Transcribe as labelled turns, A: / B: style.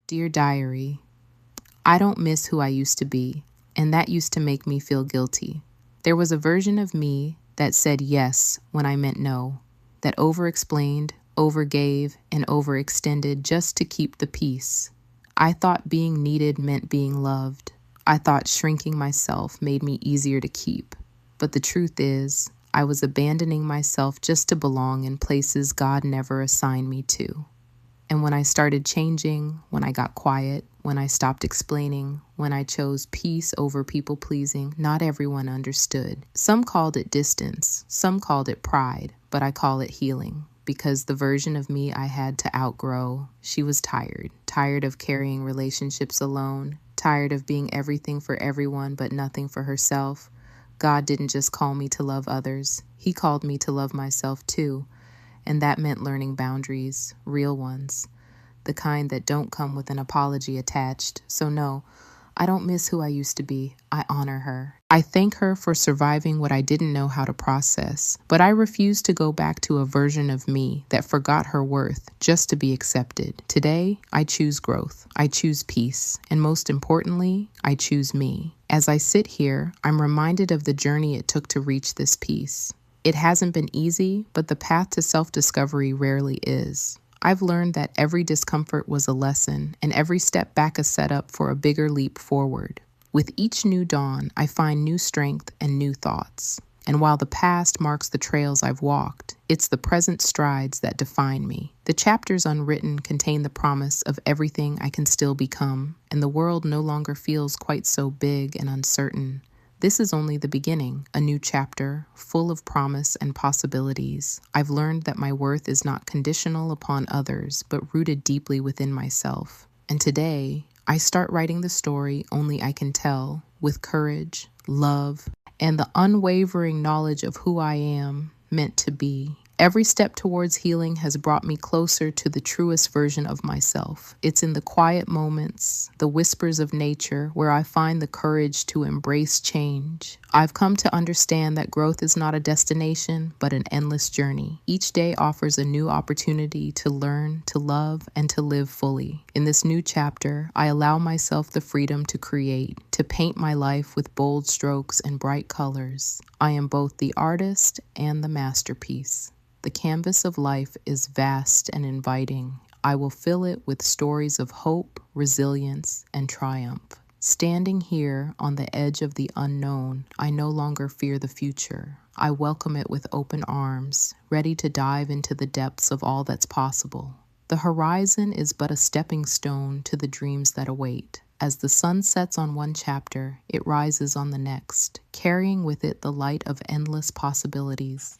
A: Dear Diary, I don't miss who I used to be, and that used to make me feel guilty. There was a version of me that said yes when I meant no, that over-explained, overgave, and overextended just to keep the peace. I thought being needed meant being loved. I thought shrinking myself made me easier to keep. But the truth is, I was abandoning myself just to belong in places God never assigned me to. And when I started changing, when I got quiet, when I stopped explaining, when I chose peace over people-pleasing, not everyone understood. Some called it distance, some called it pride, but I call it healing. Because the version of me I had to outgrow, she was tired of carrying relationships alone, tired of being everything for everyone but nothing for herself. God didn't just call me to love others, He called me to love myself too. And that meant learning boundaries, real ones, the kind that don't come with an apology attached. So no, I don't miss who I used to be. I honor her. I thank her for surviving what I didn't know how to process, but I refuse to go back to a version of me that forgot her worth just to be accepted. Today, I choose growth. I choose peace. And most importantly, I choose me. As I sit here, I'm reminded of the journey it took to reach this peace. It hasn't been easy, but the path to self-discovery rarely is. I've learned that every discomfort was a lesson, and every step back a setup for a bigger leap forward. With each new dawn, I find new strength and new thoughts. And while the past marks the trails I've walked, it's the present strides that define me. The chapters unwritten contain the promise of everything I can still become, and the world no longer feels quite so big and uncertain. This is only the beginning, a new chapter, full of promise and possibilities. I've learned that my worth is not conditional upon others, but rooted deeply within myself. And today, I start writing the story only I can tell, with courage, love, and the unwavering knowledge of who I am meant to be. Every step towards healing has brought me closer to the truest version of myself. It's in the quiet moments, the whispers of nature, where I find the courage to embrace change. I've come to understand that growth is not a destination, but an endless journey. Each day offers a new opportunity to learn, to love, and to live fully. In this new chapter, I allow myself the freedom to create, to paint my life with bold strokes and bright colors. I am both the artist and the masterpiece. The canvas of life is vast and inviting. I will fill it with stories of hope, resilience, and triumph. Standing here on the edge of the unknown, I no longer fear the future. I welcome it with open arms, ready to dive into the depths of all that's possible. The horizon is but a stepping stone to the dreams that await. As the sun sets on one chapter, it rises on the next, carrying with it the light of endless possibilities.